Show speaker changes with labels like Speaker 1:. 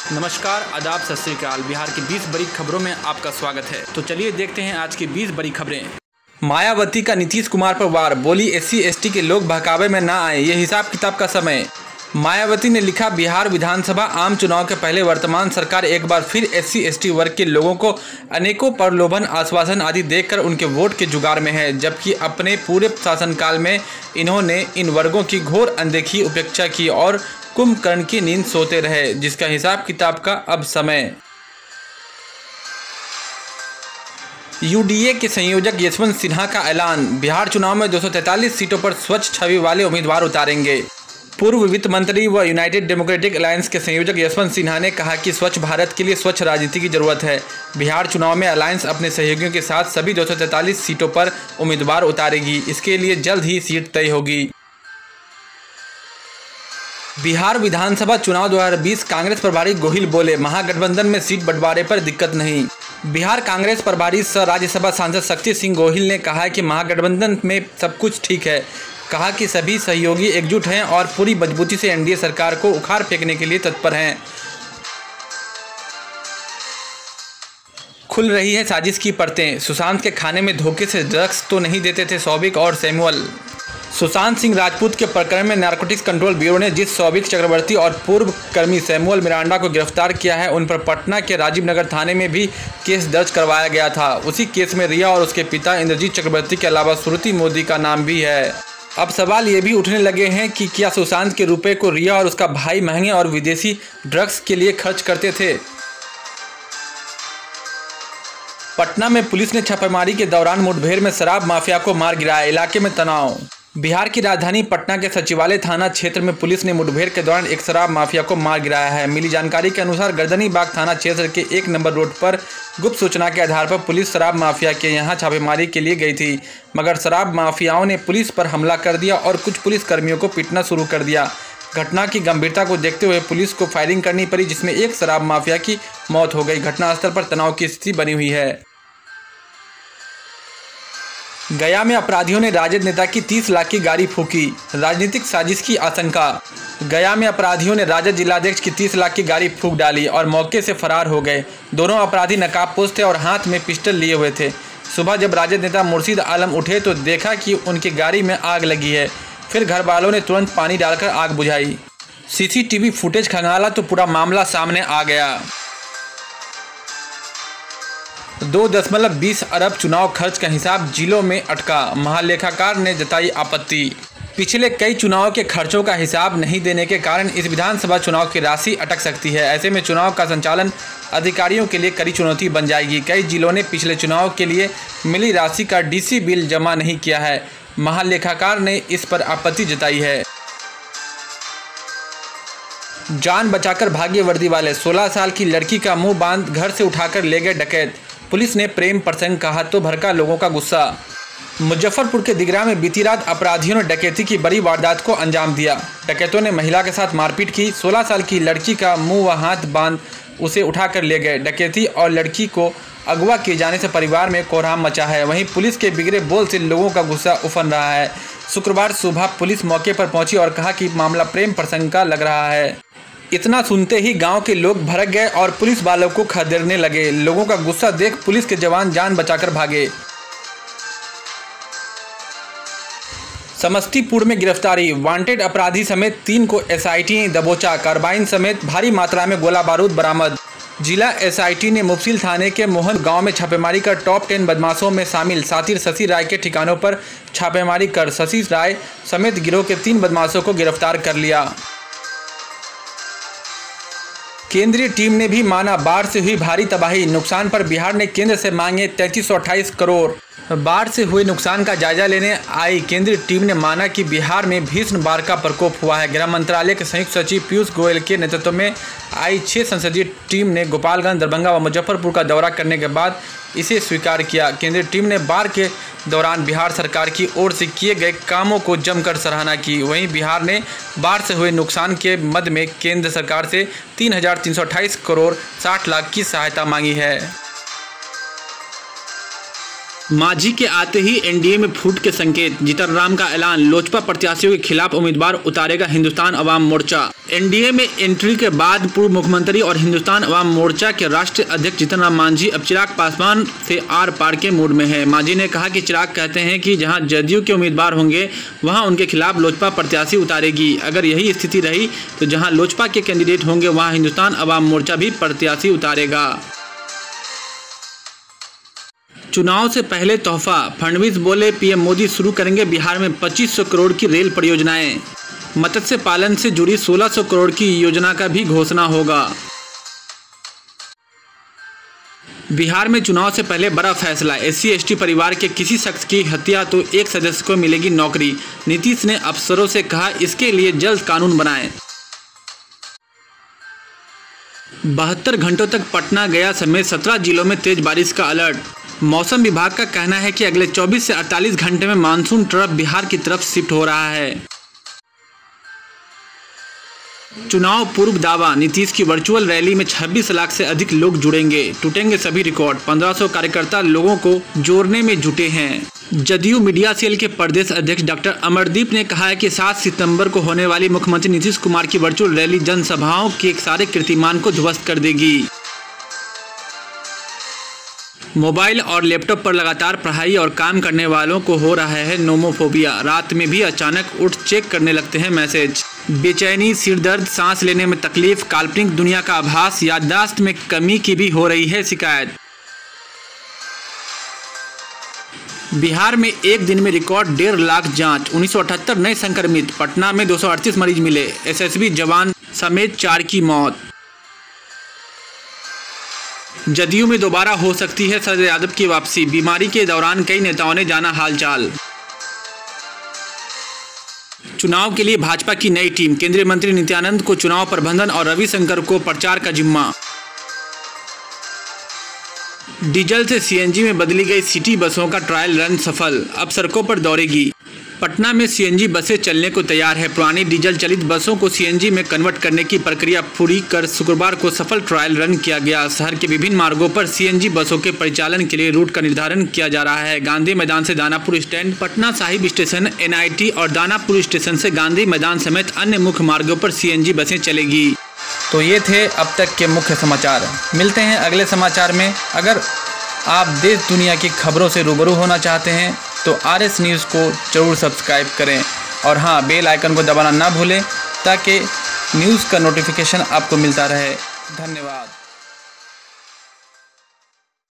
Speaker 1: नमस्कार, आदाब, सत श्री अकाल। बिहार की 20 बड़ी खबरों में आपका स्वागत है। तो चलिए देखते हैं आज की 20 बड़ी खबरें। मायावती का नीतीश कुमार पर वार, बोली SC/ST के लोग बहकावे में ना आए, ये हिसाब किताब का समय। मायावती ने लिखा, बिहार विधानसभा आम चुनाव के पहले वर्तमान सरकार एक बार फिर SC/ST वर्ग के लोगों को अनेकों प्रलोभन, आश्वासन आदि देकर उनके वोट के जुगाड़ में है, जबकि अपने पूरे शासनकाल में इन्होंने इन वर्गों की घोर अनदेखी, उपेक्षा की और कुंभकर्ण की नींद सोते रहे, जिसका हिसाब किताब का अब समय। UDA के संयोजक यशवंत सिन्हा का ऐलान, बिहार चुनाव में 243 सीटों पर स्वच्छ छवि वाले उम्मीदवार उतारेंगे। पूर्व वित्त मंत्री व यूनाइटेड डेमोक्रेटिक अलायंस के संयोजक यशवंत सिन्हा ने कहा कि स्वच्छ भारत के लिए स्वच्छ राजनीति की जरूरत है। बिहार चुनाव में अलायंस अपने सहयोगियों के साथ सभी 243 सीटों पर उम्मीदवार उतारेगी। इसके लिए जल्द ही सीट तय होगी। बिहार विधानसभा चुनाव 2020, कांग्रेस प्रभारी गोहिल बोले, महागठबंधन में सीट बंटवारे पर दिक्कत नहीं। बिहार कांग्रेस प्रभारी सह राज्यसभा सांसद शक्ति सिंह गोहिल ने कहा कि महागठबंधन में सब कुछ ठीक है। कहा कि सभी सहयोगी एकजुट हैं और पूरी मजबूती से NDA सरकार को उखाड़ फेंकने के लिए तत्पर हैं। खुल रही है साजिश की परतें, सुशांत के खाने में धोखे से ड्रग्स तो नहीं देते थे सौविक और सैमुअल। सुशांत सिंह राजपूत के प्रकरण में नारकोटिक्स कंट्रोल ब्यूरो ने जिस सौविक चक्रवर्ती और पूर्व कर्मी सैमुअल मिरांडा को गिरफ्तार किया है, उन पर पटना के राजीव नगर थाने में भी केस दर्ज करवाया गया था। उसी केस में रिया और उसके पिता इंद्रजीत चक्रवर्ती के अलावा श्रुति मोदी का नाम भी है। अब सवाल ये भी उठने लगे हैं कि क्या सुशांत के रुपए को रिया और उसका भाई महंगे और विदेशी ड्रग्स के लिए खर्च करते थे। पटना में पुलिस ने छापेमारी के दौरान मुठभेड़ में शराब माफिया को मार गिराया, इलाके में तनाव। बिहार की राजधानी पटना के सचिवालय थाना क्षेत्र में पुलिस ने मुठभेड़ के दौरान एक शराब माफिया को मार गिराया है। मिली जानकारी के अनुसार गर्दनी बाग थाना क्षेत्र के 1 नंबर रोड पर गुप्त सूचना के आधार पर पुलिस शराब माफिया के यहां छापेमारी के लिए गई थी, मगर शराब माफियाओं ने पुलिस पर हमला कर दिया और कुछ पुलिस कर्मियों को पीटना शुरू कर दिया। घटना की गंभीरता को देखते हुए पुलिस को फायरिंग करनी पड़ी, जिसमें एक शराब माफिया की मौत हो गई। घटनास्थल पर तनाव की स्थिति बनी हुई है। गया में अपराधियों ने राजद नेता की 30 लाख की गाड़ी फूंकी, राजनीतिक साजिश की आशंका। गया में अपराधियों ने राजद जिलाध्यक्ष की 30 लाख की गाड़ी फूंक डाली और मौके से फरार हो गए। दोनों अपराधी नकाबपोश थे और हाथ में पिस्टल लिए हुए थे। सुबह जब राजद नेता मुर्शीद आलम उठे तो देखा कि उनकी गाड़ी में आग लगी है। फिर घर वालों ने तुरंत पानी डालकर आग बुझाई। CCTV फुटेज खंगाला तो पूरा मामला सामने आ गया। 2.20 अरब चुनाव खर्च का हिसाब जिलों में अटका, महालेखाकार ने जताई आपत्ति। पिछले कई चुनाव के खर्चों का हिसाब नहीं देने के कारण इस विधानसभा चुनाव की राशि अटक सकती है। ऐसे में चुनाव का संचालन अधिकारियों के लिए कड़ी चुनौती बन जाएगी। कई जिलों ने पिछले चुनाव के लिए मिली राशि का DC बिल जमा नहीं किया है। महालेखाकार ने इस पर आपत्ति जताई है। जान बचाकर भागे वर्दी वाले, 16 साल की लड़की का मुंह बांध घर से उठाकर ले गए डकैत। पुलिस ने प्रेम प्रसंग कहा तो भड़का लोगों का गुस्सा। मुजफ्फरपुर के दिघरा में बीती रात अपराधियों ने डकैती की बड़ी वारदात को अंजाम दिया। डकैतों ने महिला के साथ मारपीट की, 16 साल की लड़की का मुंह व हाथ बांध उसे उठाकर ले गए। डकैती और लड़की को अगवा किए जाने से परिवार में कोहराम मचा है। वहीं पुलिस के बिगड़े बोल से लोगों का गुस्सा उफन रहा है। शुक्रवार सुबह पुलिस मौके पर पहुंची और कहा कि मामला प्रेम प्रसंग का लग रहा है। इतना सुनते ही गांव के लोग भड़क गए और पुलिस वालों को खदेड़ने लगे। लोगों का गुस्सा देख पुलिस के जवान जान बचाकर भागे। समस्तीपुर में गिरफ्तारी, वांटेड अपराधी समेत 3 को SIT ने दबोचा, कार्बाइन समेत भारी मात्रा में गोला बारूद बरामद। जिला SIT ने मुफसिल थाने के मोहन गांव में छापेमारी कर टॉप 10 बदमाशों में शामिल साथी शशि राय के ठिकानों पर छापेमारी कर शशि राय समेत गिरोह के 3 बदमाशों को गिरफ्तार कर लिया। केंद्रीय टीम ने भी माना, बाढ़ से हुई भारी तबाही, नुकसान पर बिहार ने केंद्र से मांगे 3328 करोड़। बाढ़ से हुए नुकसान का जायजा लेने आई केंद्रीय टीम ने माना कि बिहार में भीषण बाढ़ का प्रकोप हुआ है। गृह मंत्रालय के संयुक्त सचिव पीयूष गोयल के नेतृत्व में आई 6 संसदीय टीम ने गोपालगंज, दरभंगा व मुजफ्फरपुर का दौरा करने के बाद इसे स्वीकार किया। केंद्रीय टीम ने बाढ़ के दौरान बिहार सरकार की ओर से किए गए कामों को जमकर सराहना की। वहीं बिहार ने बाढ़ से हुए नुकसान के मद में केंद्र सरकार से 3,328 करोड़ 60 लाख की सहायता मांगी है। मांझी के आते ही एनडीए में फूट के संकेत, जीतनराम का ऐलान, लोजपा प्रत्याशियों के खिलाफ उम्मीदवार उतारेगा हिंदुस्तान अवाम मोर्चा। एनडीए में एंट्री के बाद पूर्व मुख्यमंत्री और हिंदुस्तान अवाम मोर्चा के राष्ट्रीय अध्यक्ष जीतनराम मांझी अब चिराग पासवान से आर पार के मूड में है। मांझी ने कहा कि चिराग कहते हैं कि जहां जदयू के उम्मीदवार होंगे वहां उनके खिलाफ लोजपा प्रत्याशी उतारेगी। अगर यही स्थिति रही तो जहां लोजपा के कैंडिडेट होंगे वहां हिंदुस्तान अवाम मोर्चा भी प्रत्याशी उतारेगा। चुनाव से पहले तोहफा, फडणवीस बोले पीएम मोदी शुरू करेंगे बिहार में 2500 करोड़ की रेल परियोजनाएं। मत्स्य पालन से जुड़ी 1600 करोड़ की योजना का भी घोषणा होगा। बिहार में चुनाव से पहले बड़ा फैसला, SC/ST परिवार के किसी शख्स की हत्या तो एक सदस्य को मिलेगी नौकरी। नीतीश ने अफसरों से कहा इसके लिए जल्द कानून बनाएं। 72 घंटों तक पटना, गया समेत 17 जिलों में तेज बारिश का अलर्ट। मौसम विभाग का कहना है कि अगले 24 से 48 घंटे में मानसून ट्रफ बिहार की तरफ शिफ्ट हो रहा है। चुनाव पूर्व दावा, नीतीश की वर्चुअल रैली में 26 लाख से अधिक लोग जुड़ेंगे, टूटेंगे सभी रिकॉर्ड। 1500 कार्यकर्ता लोगों को जोड़ने में जुटे हैं। जदयू मीडिया सेल के प्रदेश अध्यक्ष डॉक्टर अमरदीप ने कहा है कि 7 सितंबर को होने वाली मुख्यमंत्री नीतीश कुमार की वर्चुअल रैली जनसभाओं के सारे कीर्तिमान को ध्वस्त कर देगी। मोबाइल और लैपटॉप पर लगातार पढ़ाई और काम करने वालों को हो रहा है नोमोफोबिया। रात में भी अचानक उठ चेक करने लगते हैं मैसेज। बेचैनी, सिरदर्द, सांस लेने में तकलीफ, काल्पनिक दुनिया का आभास, याददाश्त में कमी की भी हो रही है शिकायत। बिहार में एक दिन में रिकॉर्ड 1.5 लाख जांच, 1978 नए संक्रमित। पटना में 238 मरीज मिले। SSB जवान समेत 4 की मौत। जदयू में दोबारा हो सकती है शरद यादव की वापसी, बीमारी के दौरान कई नेताओं ने जाना हालचाल। चुनाव के लिए भाजपा की नई टीम, केंद्रीय मंत्री नित्यानंद को चुनाव प्रबंधन और रविशंकर को प्रचार का जिम्मा। डीजल से CNG में बदली गई सिटी बसों का ट्रायल रन सफल, अब सड़कों पर दौड़ेगी। पटना में CNG बसें चलने को तैयार है। पुरानी डीजल चलित बसों को CNG में कन्वर्ट करने की प्रक्रिया पूरी कर शुक्रवार को सफल ट्रायल रन किया गया। शहर के विभिन्न मार्गों पर CNG बसों के परिचालन के लिए रूट का निर्धारण किया जा रहा है। गांधी मैदान से Danapur stand, Patna Sahib station, NIT और दानापुर स्टेशन से गांधी मैदान समेत अन्य मुख्य मार्गों पर CNG बसें चलेगी। तो ये थे अब तक के मुख्य समाचार। मिलते हैं अगले समाचार में। अगर आप देश दुनिया की खबरों से रूबरू होना चाहते हैं तो RS न्यूज़ को ज़रूर सब्सक्राइब करें और हाँ, बेल आइकन को दबाना ना भूलें ताकि न्यूज़ का नोटिफिकेशन आपको मिलता रहे। धन्यवाद।